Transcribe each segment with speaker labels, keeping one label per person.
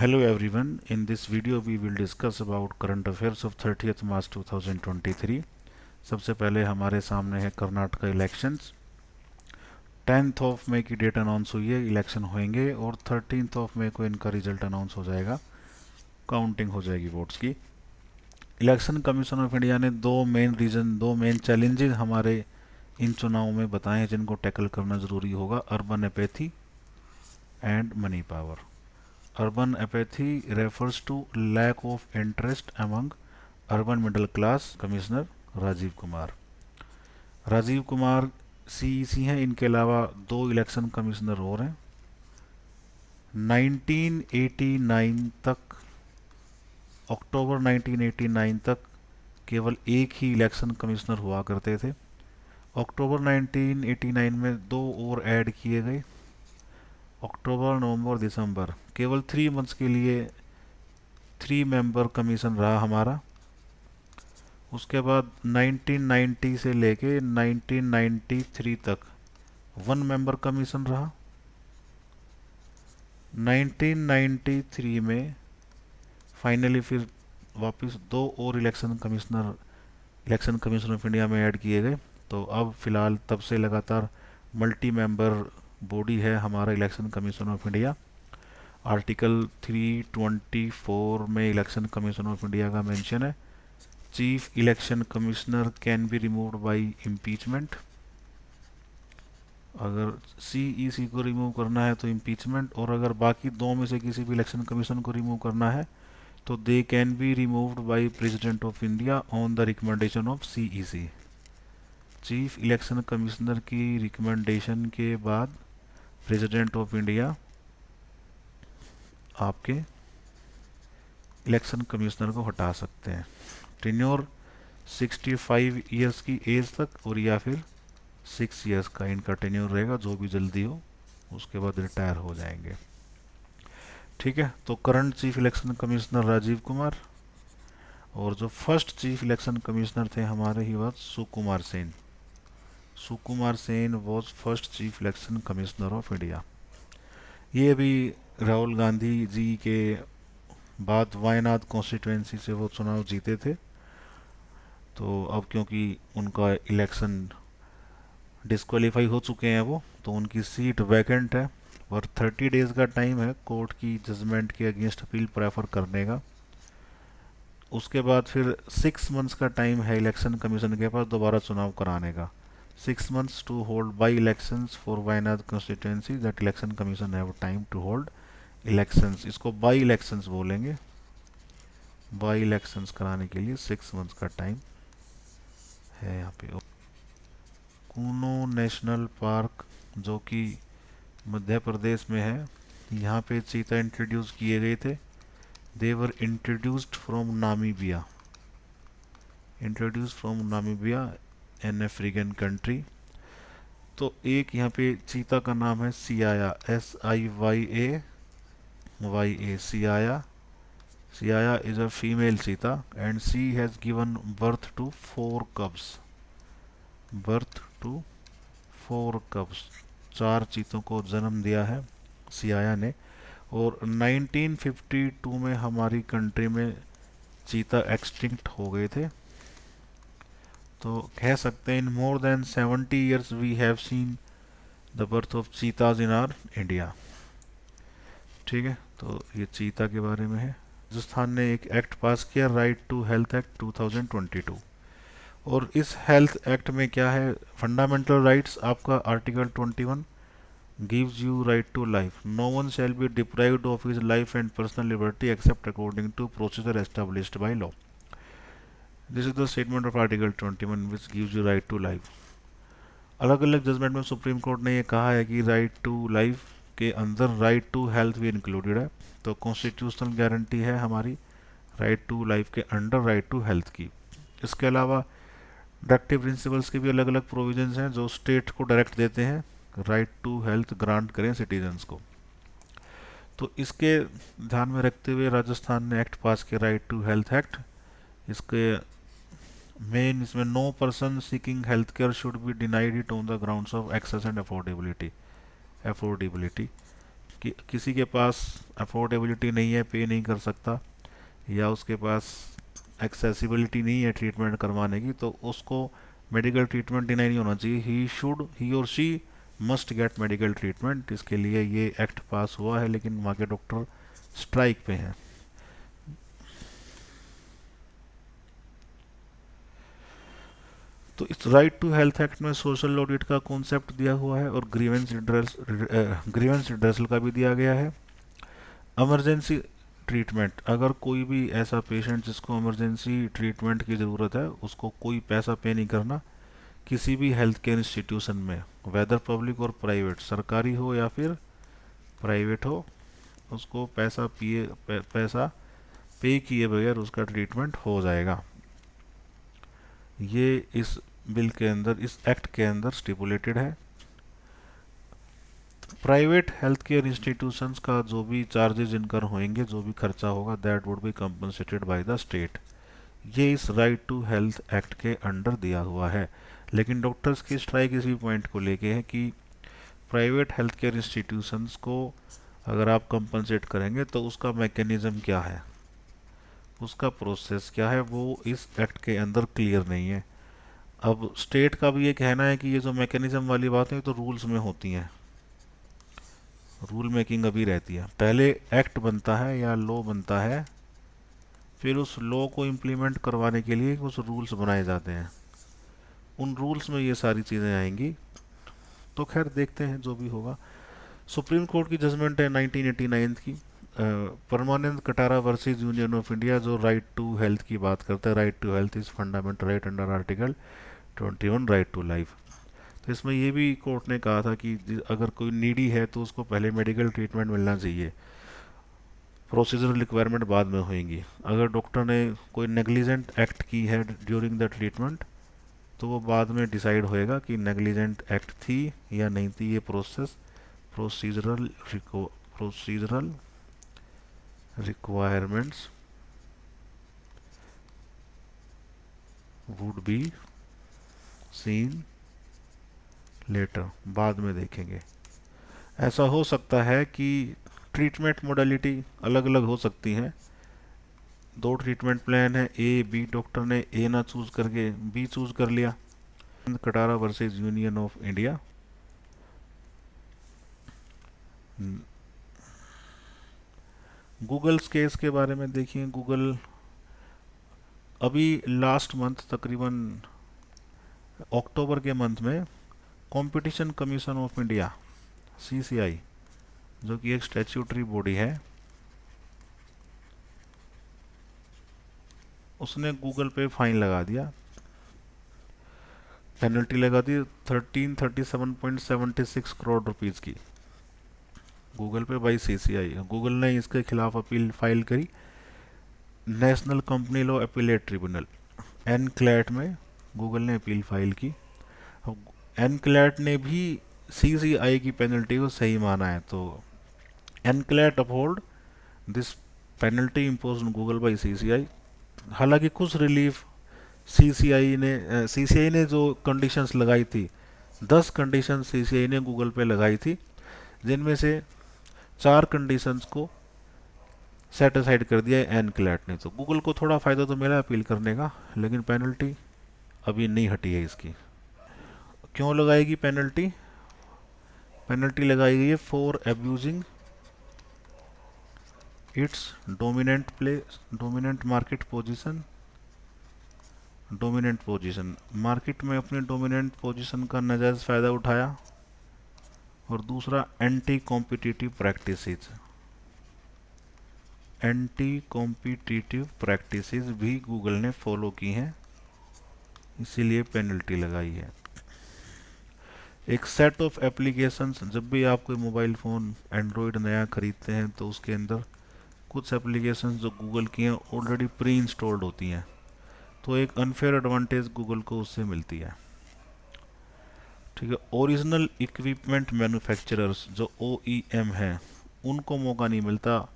Speaker 1: Hello everyone, in this video we will discuss about current affairs of 30th March 2023। सबसे पहले हमारे सामने है Karnataka elections. 10th of May की डेट अनाउंस हुई है, इलेक्शन होंगे और 13th ऑफ मई को इनका रिजल्ट अनाउंस हो जाएगा, काउंटिंग हो जाएगी वोट्स की। इलेक्शन कमीशन ऑफ इंडिया ने दो मेन चैलेंजेस हमारे इन चुनावों में बताए हैं जिनको टैकल करना ज़रूरी होगा: urban apathy and money power. Urban apathy refers to lack of interest among urban middle class। Commissioner Rajiv Kumar CEC हैं। इनके अलावा दो इलेक्शन कमिश्नर और हैं। 1989 तक, अक्टूबर 1989 तक केवल एक ही इलेक्शन कमिश्नर हुआ करते थे। अक्टूबर 1989 में दो और ऐड किए गए, अक्टूबर, नवंबर, दिसंबर। केवल 3 मंथ्स के लिए 3 मेंबर कमीशन रहा हमारा। उसके बाद 1990 से लेके 1993 तक 1 मेंबर कमीशन रहा। 1993 में फाइनली फिर वापस दो और इलेक्शन कमीशन ऑफ इंडिया में ऐड किए गए। तो अब फिलहाल तब से लगातार मल्टी मेंबर बॉडी है हमारा election commission of India. Article 324 में इलेक्शन कमीशन ऑफ इंडिया का मेंशन है, chief election commissioner can be removed by impeachment. अगर सीईसी को रिमूव करना है तो इम्पीचमेंट, और अगर बाकी दो में से किसी भी इलेक्शन कमीशन को रिमूव करना है तो they can be removed by president of India on the recommendation of CEC. Chief election commissioner की रिकमेंडेशन के बाद प्रेसिडेंट ऑफ इंडिया आपके इलेक्शन कमिश्नर को हटा सकते हैं। टेन्योर 65 ईयर्स की एज तक, और या फिर 6 ईयर्स का इनका टेन्योर रहेगा, जो भी जल्दी हो उसके बाद रिटायर हो जाएंगे। ठीक है, तो current chief election commissioner Rajiv Kumar, और जो फर्स्ट चीफ इलेक्शन कमिश्नर थे हमारे ही वक्त Sukumar Sen. Sukumar Sen was first chief election commissioner of India. ये अभी राहुल गांधी जी के बाद वायनाड कॉन्स्टिट्यूएंसी से वो चुनाव जीते थे। तो अब क्योंकि उनका इलेक्शन डिस्क्वालीफाई हो चुके हैं वो, तो उनकी सीट वैकेंट है और 30 डेज का टाइम है कोर्ट की जजमेंट के अगेंस्ट अपील प्रेफर करने का। उसके बाद फिर 6 मंथ्स का टाइम है इलेक्शन कमीशन के पास दोबारा चुनाव कराने का। 6 months to hold by elections for Wayanad constituency, that election commission have time to hold elections. इसको बाई इलेक्शंस बोलेंगे। बाई इलेक्शंस कराने के लिए 6 मंथ्स का टाइम है यहाँ पे। कूनो नेशनल पार्क जो कि मध्य प्रदेश में है, यहाँ पे चीता इंट्रोड्यूस किए गए थे। They were introduced from Namibia, an African country. तो एक यहाँ पे चीता का नाम है Siaya, SIYA, Siaya. Siaya is a female cheetah and she has given birth to 4 cubs. 4 चीतों को जन्म दिया है सियाया ने। और 1952 में हमारी कंट्री में चीता एक्सटिंक्ट हो गए थे। तो कह सकते हैं in more than 70 years we have seen the birth of cheetahs in our India. ठीक है, तो ये चीता के बारे में है। राजस्थान ने एक एक्ट पास किया, राइट टू हेल्थ एक्ट 2022। और इस हेल्थ एक्ट में क्या है, फंडामेंटल राइट्स आपका article 21 gives you right to life. No one shall be deprived of his life and personal liberty except according to procedure established by law. This is the statement of Article 21 which gives you right to life. अलग अलग judgement में supreme court ने ये कहा है कि right to life के अंदर राइट टू हेल्थ भी इंक्लूडेड है। तो कॉन्स्टिट्यूशनल गारंटी है हमारी राइट टू लाइफ के अंडर राइट टू हेल्थ की। इसके अलावा डायरेक्टिव प्रिंसिपल्स के भी अलग अलग प्रोविजंस हैं जो स्टेट को डायरेक्ट देते हैं राइट टू हेल्थ ग्रांट करें सिटीजन्स को। तो इसके ध्यान में रखते हुए राजस्थान ने एक्ट पास किया, राइट टू हेल्थ एक्ट। इसके इसमें no person seeking health care should be denied it on the grounds of access and affordability. कि किसी के पास अफोर्डेबिलिटी नहीं है, पे नहीं कर सकता, या उसके पास एक्सेसिबिलिटी नहीं है ट्रीटमेंट करवाने की, तो उसको मेडिकल ट्रीटमेंट डिनाई नहीं होना चाहिए। ही और she must get medical treatment. इसके लिए ये एक्ट पास हुआ है, लेकिन वहाँ के डॉक्टर स्ट्राइक पे हैं। तो इस राइट टू हेल्थ एक्ट में सोशल ऑडिट का कॉन्सेप्ट दिया हुआ है और ग्रीवेंस रिड्रेसल का भी दिया गया है। इमरजेंसी ट्रीटमेंट, अगर कोई भी ऐसा पेशेंट जिसको इमरजेंसी ट्रीटमेंट की ज़रूरत है, उसको कोई पैसा पे नहीं करना, किसी भी हेल्थ केयर इंस्टीट्यूशन में, वेदर पब्लिक और प्राइवेट, सरकारी हो या फिर प्राइवेट हो, उसको पैसा पे किए बगैर उसका ट्रीटमेंट हो जाएगा। ये इस बिल के अंदर, इस एक्ट के अंदर स्टिपुलेटेड है। प्राइवेट हेल्थ केयर इंस्टीट्यूशंस का जो भी चार्जेज इनकर होंगे, जो भी खर्चा होगा, that would be compensated by the state. ये इस राइट टू हेल्थ एक्ट के अंडर दिया हुआ है। लेकिन डॉक्टर्स की स्ट्राइक इसी पॉइंट को लेके है कि प्राइवेट हेल्थ केयर इंस्टीट्यूशंस को अगर आप कंपनसेट करेंगे तो उसका मैकेनिज्म क्या है, उसका प्रोसेस क्या है, वो इस एक्ट के अंदर क्लियर नहीं है। अब स्टेट का भी ये कहना है कि ये जो मैकेनिज्म वाली बातें तो रूल्स में होती हैं, रूल मेकिंग अभी रहती है। पहले एक्ट बनता है या लॉ बनता है, फिर उस लॉ को इम्प्लीमेंट करवाने के लिए कुछ रूल्स बनाए जाते हैं, उन रूल्स में ये सारी चीज़ें आएंगी। तो खैर देखते हैं जो भी होगा। सुप्रीम कोर्ट की जजमेंट है 1989 की, Parmanand Katara versus union of India, जो राइट टू हेल्थ की बात करता है। Right to health is fundamental right under article 21 right to life. तो इसमें ये भी कोर्ट ने कहा था कि अगर कोई नीडी है तो उसको पहले मेडिकल ट्रीटमेंट मिलना चाहिए, प्रोसीजरल रिक्वायरमेंट बाद में होंगी। अगर डॉक्टर ने कोई नेग्लिजेंट एक्ट की है ड्यूरिंग द ट्रीटमेंट, तो वो बाद में डिसाइड होएगा कि नेग्लिजेंट एक्ट थी या नहीं थी। ये procedural procedural requirements would be seen later, बाद में देखेंगे। ऐसा हो सकता है कि ट्रीटमेंट मोडालिटी अलग अलग हो सकती हैं। दो ट्रीटमेंट प्लान है, ए बी, डॉक्टर ने ए ना चूज करके बी चूज कर लिया। Katara versus union of India, Google's case के बारे में देखिए। गूगल अभी लास्ट मंथ, तकरीबन अक्टूबर के मंथ में, competition commission of India CCI, जो कि एक स्टैट्यूटरी बॉडी है, उसने गूगल पे फाइन लगा दिया, पेनल्टी लगा दी 1337.76 करोड़ रुपीस की गूगल पे बाई सीसीआई। गूगल ने इसके खिलाफ अपील फाइल करी national company law appellate tribunal, NCLAT में गूगल ने अपील फाइल की। अब एनक्लैट ने भी सीसीआई की पेनल्टी को सही माना है, तो NCLAT uphold this penalty impose Google by CCI. हालांकि कुछ रिलीफ सीसीआई ने जो कंडीशंस लगाई थी, 10 कंडीशन सीसीआई ने गूगल पे लगाई थी, जिनमें से 4 कंडीशंस को सेट असाइड कर दिया है एनक्लैट ने। तो गूगल को थोड़ा फ़ायदा तो मिला अपील करने का, लेकिन पेनल्टी अभी नहीं हटी है इसकी। क्यों लगाएगी पेनल्टी? पेनल्टी लगाई गई है for abusing it's dominant market position. Dominant position, market में अपने डोमिनेंट पोजीशन का नाजायज़ फ़ायदा उठाया। और दूसरा anti competitive practices, anti competitive practices भी गूगल ने फॉलो की हैं, इसीलिए पेनल्टी लगाई है। एक सेट ऑफ एप्लीकेशंस, जब भी आप कोई मोबाइल फ़ोन एंड्रॉयड नया खरीदते हैं तो उसके अंदर कुछ एप्लीकेशंस जो गूगल की हैं ऑलरेडी प्री इंस्टॉल्ड होती हैं, तो एक अनफेयर एडवांटेज गूगल को उससे मिलती है। ठीक है, ओरिजिनल इक्विपमेंट मैन्युफैक्चरर्स जो OEM हैं, उनको मौका नहीं मिलता।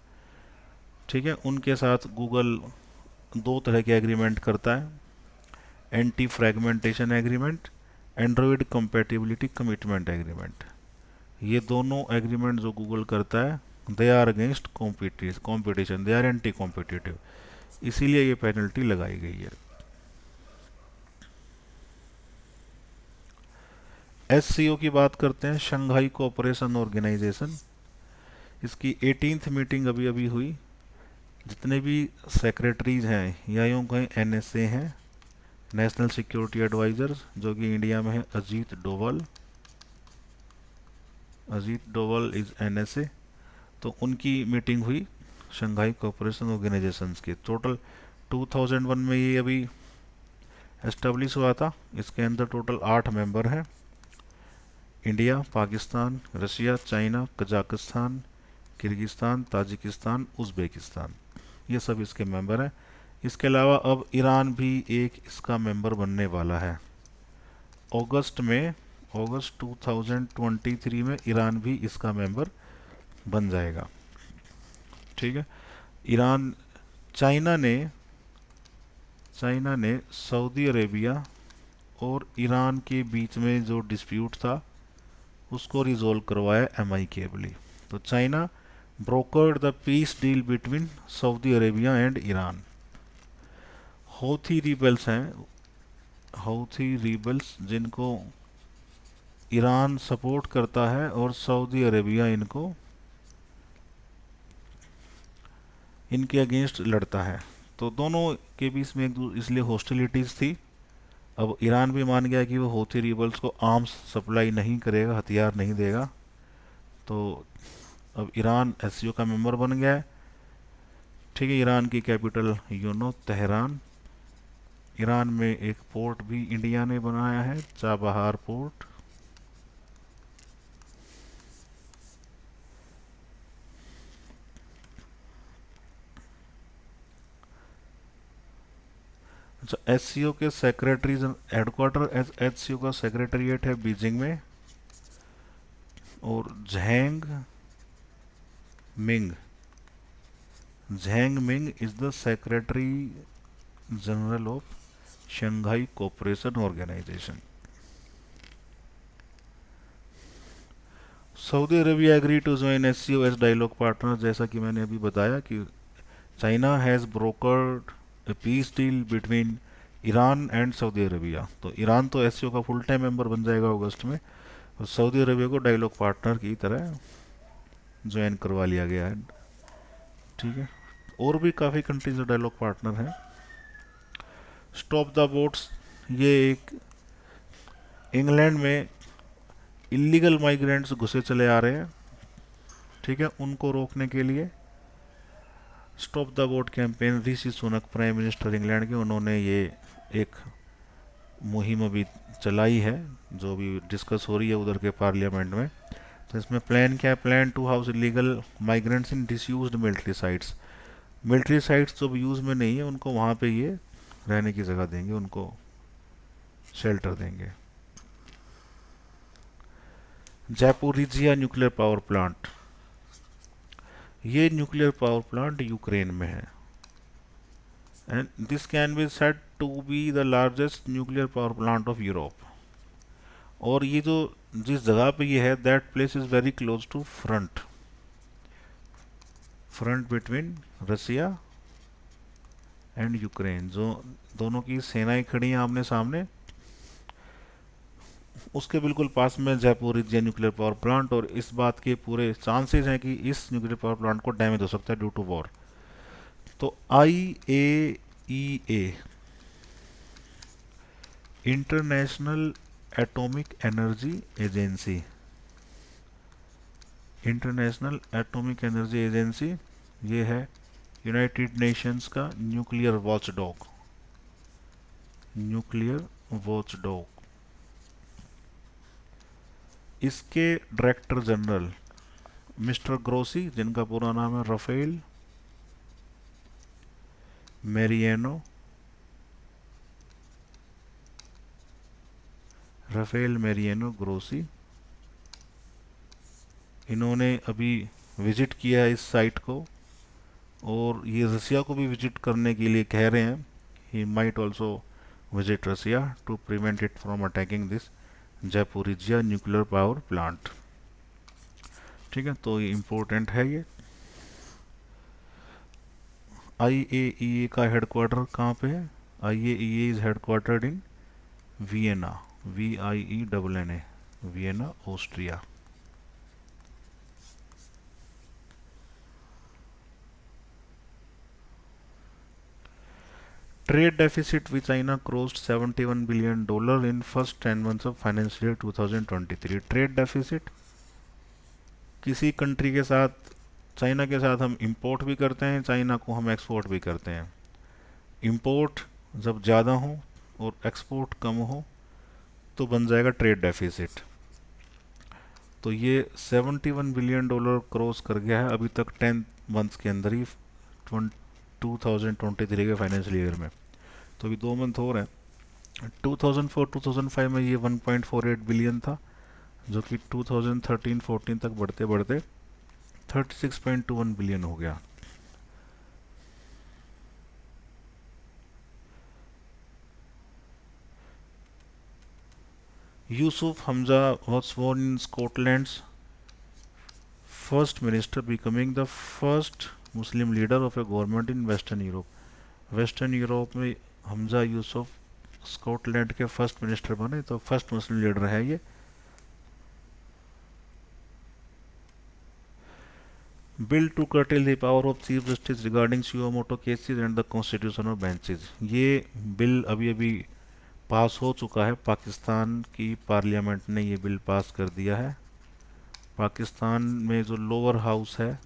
Speaker 1: ठीक है, उनके साथ गूगल दो तरह के एग्रीमेंट करता है, anti fragmentation agreement, Android compatibility commitment agreement. ये दोनों एग्रीमेंट जो गूगल करता है, they are against competition, they are anti competitive, इसीलिए ये पेनल्टी लगाई गई है। एससीओ की बात करते हैं, शंघाई कोऑपरेशन ऑर्गेनाइजेशन। इसकी 18th मीटिंग अभी अभी हुई। जितने भी सेक्रेटरीज हैं या यूँ कहें एनएसए हैं, नेशनल सिक्योरिटी एडवाइजर, जो कि इंडिया में है अजीत डोवल, अजीत डोवल इज एनएसए, तो उनकी मीटिंग हुई शंघाई कोऑपरेशन ऑर्गेनाइजेशंस की। टोटल 2001 में ये अभी एस्टेब्लिश हुआ था। इसके अंदर टोटल 8 मेंबर हैं। India, Pakistan, Russia, China, Kazakhstan, Kyrgyzstan, Tajikistan, Uzbekistan, ये सब इसके मेंबर हैं। इसके अलावा अब ईरान भी एक इसका मेंबर बनने वाला है। अगस्त में, अगस्त 2023 में ईरान भी इसका मेंबर बन जाएगा। ठीक है। ईरान, चाइना ने चाइना ने सऊदी अरेबिया और ईरान के बीच में जो डिस्प्यूट था उसको रिजोल्व करवाया एमाइकेबली। तो China brokered the piece deal between Saudi Arabia and Iran. Houthi rebels हैं, हौथी रिबल्स, जिनको ईरान सपोर्ट करता है और सऊदी अरेबिया इनके अगेंस्ट लड़ता है। तो दोनों के बीच में इसलिए हॉस्टिलिटीज़ थी। अब ईरान भी मान गया कि वो हौथी रिबल्स को आर्म्स सप्लाई नहीं करेगा, हथियार नहीं देगा। तो अब ईरान एससीओ का मेंबर बन गया है। ठीक है। ईरान की कैपिटल यूनो तेहरान। ईरान में एक पोर्ट भी इंडिया ने बनाया है, चाबहार पोर्ट। अच्छा, एससीओ के सेक्रेटरीज हेडक्वार्टर, एससीओ का सेक्रेटरीट है बीजिंग में। और Ming Zhang Ming is the secretary general of Shanghai cooperation organisation. Saudi Arabia agree to join SCO as dialogue partner. जैसा कि मैंने अभी बताया कि China has brokered a peace deal between Iran and Saudi Arabia. तो Iran तो SCO का full time member बन जाएगा अगस्त में, और सऊदी अरेबिया को डायलॉग पार्टनर की तरह ज्वाइन करवा लिया गया है। ठीक है। और भी काफ़ी कंट्रीज डायलॉग पार्टनर हैं। स्टॉप द बोट्स, ये एक इंग्लैंड में इलीगल माइग्रेंट्स घुसे चले आ रहे हैं। ठीक है। उनको रोकने के लिए stop the boat campaign, Rishi Sunak prime minister England के, उन्होंने ये एक मुहिम अभी चलाई है, जो भी डिस्कस हो रही है उधर के पार्लियामेंट में। तो इसमें प्लान क्या है? Plan to house illegal migrants in disused military sites. Military sites जो यूज़ में नहीं है उनको वहाँ पे ये रहने की जगह देंगे, उनको शेल्टर देंगे। जैपोरिजिया न्यूक्लियर पावर प्लांट, ये न्यूक्लियर पावर प्लांट यूक्रेन में है। And this can be said to be the largest nuclear power plant of Europe. और ये जो जिस जगह पे ये है, that place is very close to front between Russia and Ukraine, जो दोनों की सेनाएं खड़ी हैं आमने सामने, उसके बिल्कुल पास में जयपुरिजिया न्यूक्लियर पावर प्लांट। और इस बात के पूरे चांसेस हैं कि इस न्यूक्लियर पावर प्लांट को डैमेज हो सकता है ड्यू टू वॉर। तो IAEA, international atomic energy agency, international atomic energy agency, ये है यूनाइटेड नेशंस का न्यूक्लियर वॉचडॉग, न्यूक्लियर वॉचडॉग। इसके डायरेक्टर जनरल मिस्टर ग्रोसी, जिनका पूरा नाम है मैरियानो राफेल मैरियानो ग्रोसी, इन्होंने अभी विजिट किया है इस साइट को। और ये रसिया को भी विजिट करने के लिए कह रहे हैं। He might also visit Russia to prevent it from attacking this Zaporizhzhia nuclear power plant. ठीक है, तो ये इम्पोर्टेंट है ये। IAEA का हेडक्वार्टर कहाँ पे है? IAEA is headquartered in Vienna, VIENNA, Vienna, Austria. Trade deficit with China crossed $71 billion in first 10 months of financial year 2023. Trade deficit, किसी कंट्री के साथ, चाइना के साथ हम इंपोर्ट भी करते हैं, चाइना को हम एक्सपोर्ट भी करते हैं। इंपोर्ट जब ज़्यादा हो और एक्सपोर्ट कम हो तो बन जाएगा ट्रेड डेफिसिट। तो ये $71 बिलियन क्रॉस कर गया है अभी तक 10 मंथ्स के अंदर ही, 2023 के फाइनेंशियल ईयर में। तो अभी 2 मंथ हो रहे हैं। 2004-2005 में ये 1.48 बिलियन था, जो कि 2013-14 तक बढ़ते बढ़ते 36.21 बिलियन हो गया। Yusuf Hamza was born in Scotland's first minister, becoming the first Muslim leader of a government in Western Europe. Western Europe में हमजा यूसुफ स्कॉटलैंड के फर्स्ट मिनिस्टर बने, तो फर्स्ट मुस्लिम लीडर है ये। Bill to curtail the power of chief justice regarding suo motu cases and the constitution of benches, ये bill अभी अभी पास हो चुका है। पाकिस्तान की पार्लियामेंट ने ये बिल पास कर दिया है। पाकिस्तान में जो लोअर हाउस है,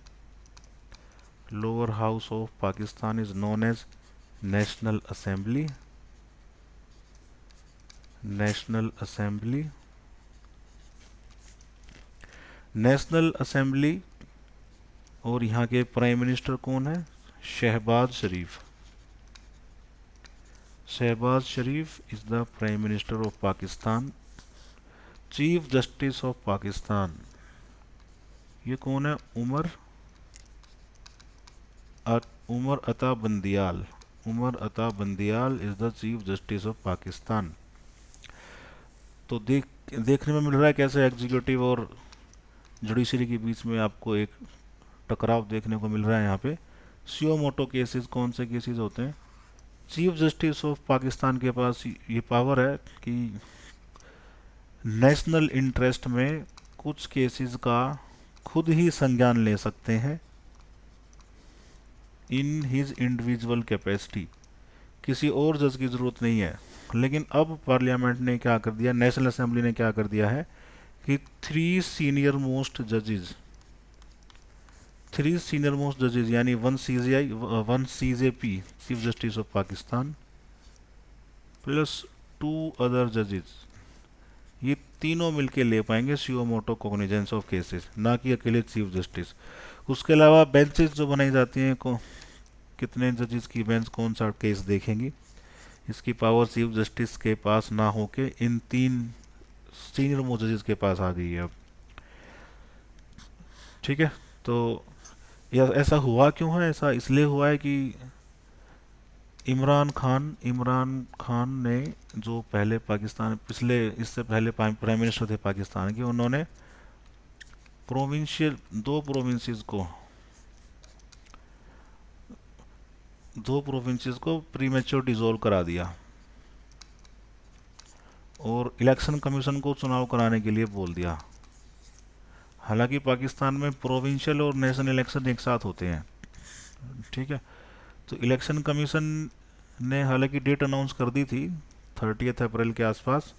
Speaker 1: lower house of Pakistan is known as national assembly, national assembly, national assembly. और यहाँ के प्राइम मिनिस्टर कौन है? Shehbaz Sharif. Shehbaz Sharif is the prime minister of Pakistan. Chief justice of Pakistan, ये कौन है? Umar Ata Bandial. Umar Ata Bandial is the chief justice of Pakistan. तो देखने में मिल रहा है कैसे एग्जीक्यूटिव और जुडिशरी के बीच में आपको एक टकराव देखने को मिल रहा है। यहाँ पे सुओ मोटो केसेस, कौन से केसेस होते हैं? चीफ जस्टिस ऑफ पाकिस्तान के पास ये पावर है कि नेशनल इंटरेस्ट में कुछ केसेस का खुद ही संज्ञान ले सकते हैं इन हिज इंडिविजुअल कैपेसिटी, किसी और जज की ज़रूरत नहीं है। लेकिन अब पार्लियामेंट ने क्या कर दिया, नेशनल असेंबली ने क्या कर दिया है कि थ्री सीनियर मोस्ट जजेज यानी 1 CJI 1 CJP chief justice of Pakistan plus 2 other जजेज, ये तीनों मिलके ले पाएंगे suo motu cognizance of cases, ना कि अकेले चीफ जस्टिस। उसके अलावा बेंचेस जो बनाई जाती हैं, कितने जजेस की बेंच कौन सा केस देखेंगी, इसकी पावर चीफ जस्टिस के पास ना होके इन 3 सीनियर मोस्ट जजेस के पास आ गई है अब। ठीक है, तो यह ऐसा हुआ क्यों है? ऐसा इसलिए हुआ है कि इमरान खान ने, जो पहले पाकिस्तान, पिछले इससे पहले प्राइम मिनिस्टर थे पाकिस्तान के, उन्होंने प्रोविंशियल दो प्रोविंसेस को प्रीमेच्योर डिसॉल्व करा दिया और इलेक्शन कमीशन को चुनाव कराने के लिए बोल दिया। हालांकि पाकिस्तान में प्रोविंशियल और नेशनल इलेक्शन एक साथ होते हैं। ठीक है, तो इलेक्शन कमीशन ने हालांकि डेट अनाउंस कर दी थी 30 अप्रैल के आसपास,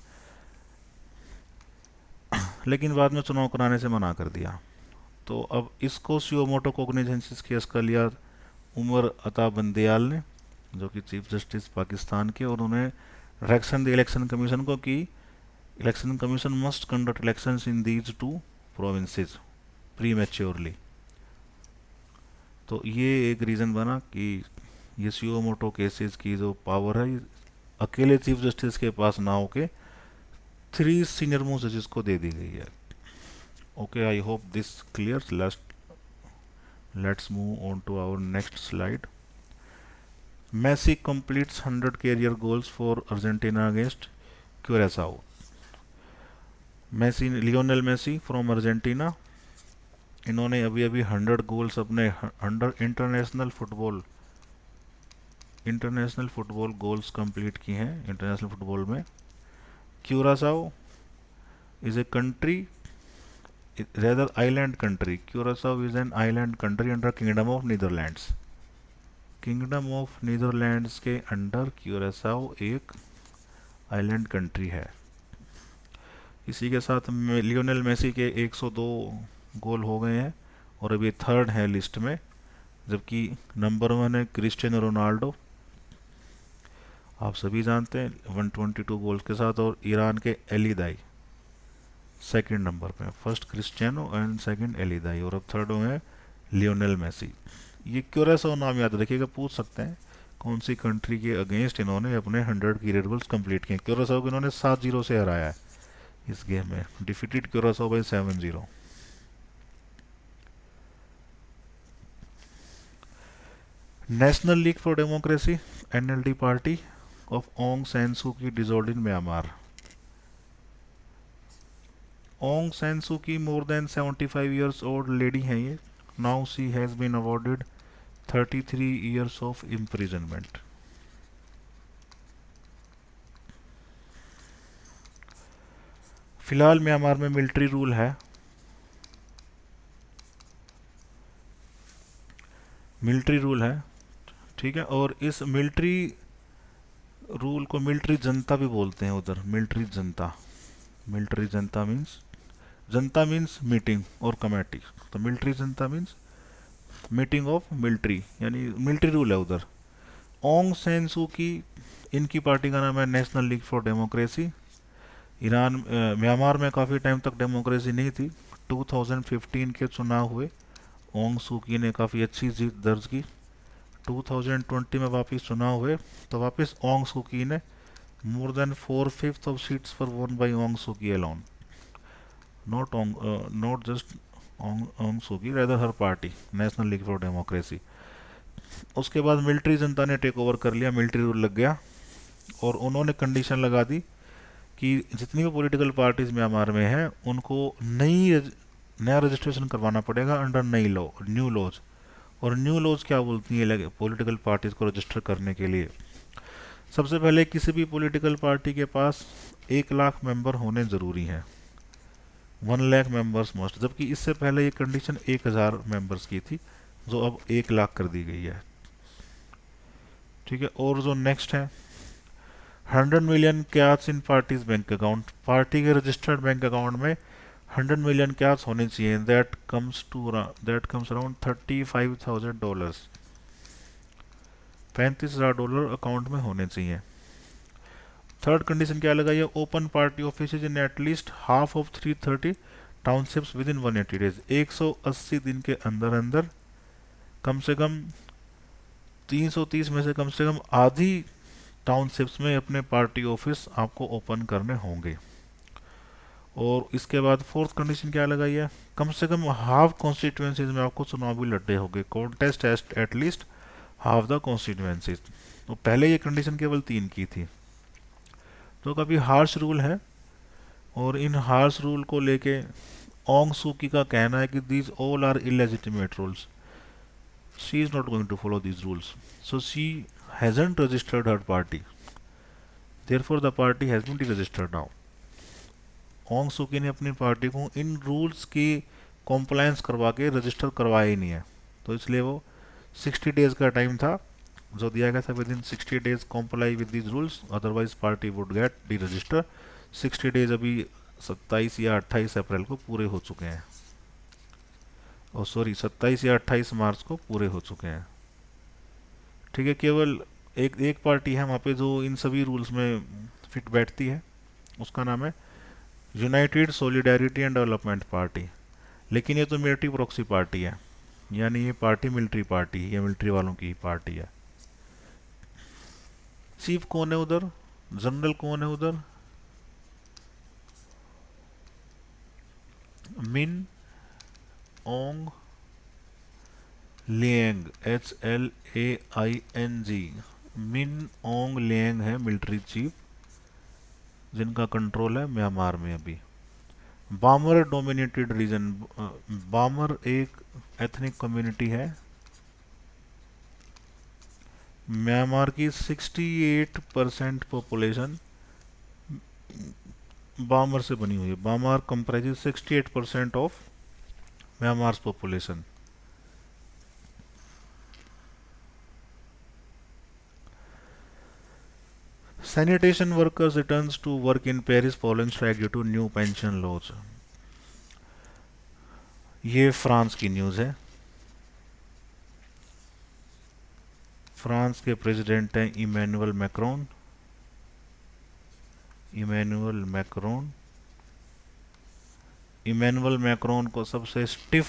Speaker 1: लेकिन बाद में चुनाव कराने से मना कर दिया। तो अब इसको सुओ मोटो कॉग्निजेंस केस का लिया उमर अता बंदियाल ने, जो कि चीफ जस्टिस पाकिस्तान के, और उन्होंने डायरेक्शन दी इलेक्शन कमीशन को कि election commission must conduct elections in these 2 provinces prematurely. तो ये एक रीज़न बना कि ये सुओ मोटो केसेस की जो पावर है, अकेले चीफ जस्टिस के पास ना होके 3 सीनियर मोस्ट जजेस को दे दी गई है। Okay, I hope this clear. Let's move on to our next slide. Messi completes 100 career goals for Argentina against Curacao. Lionel Messi from Argentina इन्होंने अभी अभी 100 गोल्स अपने under international football goals complete किए हैं इंटरनेशनल फुटबॉल में। Curacao is a country, rather island country. Curacao is an island country under kingdom of Netherlands. Kingdom of Netherlands के under Curacao एक island country है। इसी के साथ लियोनेल मेसी के 102 गोल हो गए हैं और अभी थर्ड है लिस्ट में, जबकि नंबर 1 है क्रिस्टियानो रोनाल्डो, आप सभी जानते हैं 122 गोल्स के साथ। और ईरान के एलीदाई सेकंड नंबर पे, फर्स्ट क्रिस्टियानो एंड सेकंड एलीदाई, और अब थर्ड है लियोनेल मेसी। ये क्यूरासाओ नाम याद रखिएगा, पूछ सकते हैं कौन सी कंट्री के अगेंस्ट इन्होंने अपने 100 की रेड बुल्स कंप्लीट किए। क्यूरासाओ को इन्होंने 7-0 से हराया है इस गेम में, defeated Curacao by 7-0। National league for democracy NLD party of Aung San Suu Kyi dissolve in Myanmar. Aung San Suu Kyi more than 75 years old lady हैं ये। Now she has been awarded 33 years of imprisonment. फिलहाल Myanmar में military rule है, military rule है, ठीक है। और इस मिलिट्री रूल को मिलिट्री जनता भी बोलते हैं उधर, मिलिट्री जनता। मिलिट्री जनता मीन्स, जनता मीन्स मीटिंग और कमेटी, तो military Janata means meeting of military, यानी मिलिट्री रूल है उधर। ओंग सैन सू की, इनकी पार्टी का नाम है national league for democracy. Iran Myanmar में काफ़ी टाइम तक डेमोक्रेसी नहीं थी। 2015 के चुनाव हुए, ओंग सू की ने काफ़ी अच्छी जीत दर्ज की। 2020 में वापस चुनाव हुए तो वापस ओंग सू की ने more than 4/5 of seats for one by Aung Suu Kyi alone, not just Aung Suu Kyi, rather her party national league for democracy. उसके बाद मिलिट्री जनता ने टेक ओवर कर लिया, मिलिट्री रूल लग गया और उन्होंने कंडीशन लगा दी कि जितनी भी पॉलिटिकल पार्टीज म्यांमार में हैं उनको नया रजिस्ट्रेशन करवाना पड़ेगा अंडर नई लॉ, न्यू लॉज। और न्यू लॉज क्या बोलती है पॉलिटिकल पार्टीज को रजिस्टर करने के लिए? सबसे पहले किसी भी पॉलिटिकल पार्टी के पास 1 लाख मेंबर होने ज़रूरी हैं, 1 लाख मेंबर्स मस्ट, जबकि इससे पहले ये कंडीशन 1000 मेंबर्स की थी, जो अब 1 लाख कर दी गई है, ठीक है। और जो नेक्स्ट है 100 million cash in parties bank account, party के रजिस्टर्ड बैंक अकाउंट में 100 मिलियन कैश होने चाहिए, दैट कम्स अराउंड $35,000, $35,000 अकाउंट में होने चाहिए। थर्ड कंडीशन क्या लगाई है? Open party office in at least half of 330 townships with in 180 days, 180 दिन के अंदर अंदर कम से कम 330 में से कम आधी टाउनशिप्स में अपने पार्टी ऑफिस आपको ओपन करने होंगे। और इसके बाद फोर्थ कंडीशन क्या लगाई है? कम से कम हाफ कॉन्स्टिट्यूएंसीज में आपको चुनाव भी लड़ने होंगे, contest at least half the constituencies. तो पहले ये कंडीशन केवल 3 की थी, तो काफ़ी हार्श रूल है। और इन हार्श रूल को लेके ओंग सूकी का कहना है कि these all are illegitimate rules, she is not going to follow these rules, so she hasn't registered her party, therefore the party has been deregistered now. Aung Suu Kyi ने अपनी पार्टी को इन rules की कॉम्प्लायंस करवा के register करवाया ही नहीं है, तो इसलिए वो 60 डेज का टाइम था जो दिया गया था, with in 60 days comply with these rules, otherwise party would get D register. 60 days अभी 27 या 28 अप्रैल को पूरे हो चुके हैं, और सॉरी 27 या 28 मार्च को पूरे हो चुके हैं, ठीक है। केवल एक पार्टी है वहाँ पे जो इन सभी रूल्स में फिट बैठती है, उसका नाम है United solidarity and development party. लेकिन ये तो मिलिट्री प्रॉक्सी पार्टी है, यानी ये पार्टी मिलिट्री पार्टी है, ये मिलिट्री वालों की पार्टी है। चीफ कौन है उधर, जनरल कौन है उधर? मिन ओंग लिएंग, HLAING, मिन ओंग लिएंग है मिलिट्री चीफ, जिनका कंट्रोल है म्यांमार में अभी। बामर डोमिनेटेड रीजन, बामर एक एथनिक कम्युनिटी है। म्यांमार की 68% पॉपुलेशन बामर से बनी हुई है। Bamar comprises 68% of Myanmar population. Sanitation workers returns to work in Paris following strike due to new pension laws. ये फ्रांस की न्यूज़ है। फ्रांस के प्रेसिडेंट हैं Emmanuel Macron. Emmanuel Macron Emmanuel Macron को सबसे स्टिफ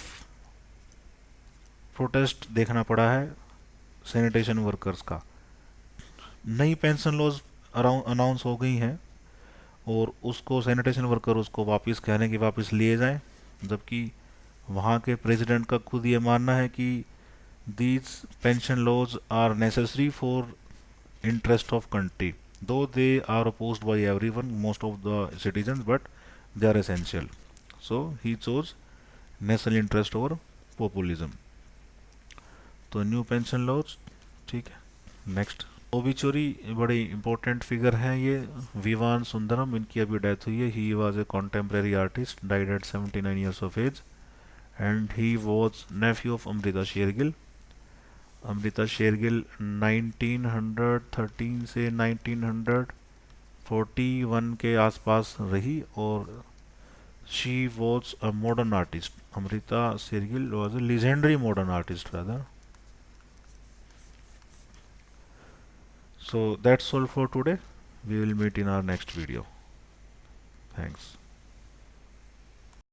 Speaker 1: प्रोटेस्ट देखना पड़ा है सैनिटेशन वर्कर्स का। नई पेंशन लॉज अनाउंस हो गई हैं और उसको सैनिटेशन वर्कर उसको वापस कह रहे हैं कि वापस लिए जाएं, जबकि वहाँ के प्रेसिडेंट का खुद ये मानना है कि these pension laws are necessary for interest of country, though they are opposed by everyone, most of the citizens, but they are essential. So he chose national interest over populism. तो new pension laws, ठीक है। Next obituary, बड़ी important figure है ये, विवान सुंदरम, इनकी अभी death हुई है। He was a contemporary artist, died at 79 years of age, and he was nephew of Amrita Shergil. Amrita Shergil 1913 से 1941 के आसपास रही और she was a modern artist. Amrita Shergil was a legendary modern artist rather. So that's all for today. We will meet in our next video. Thanks.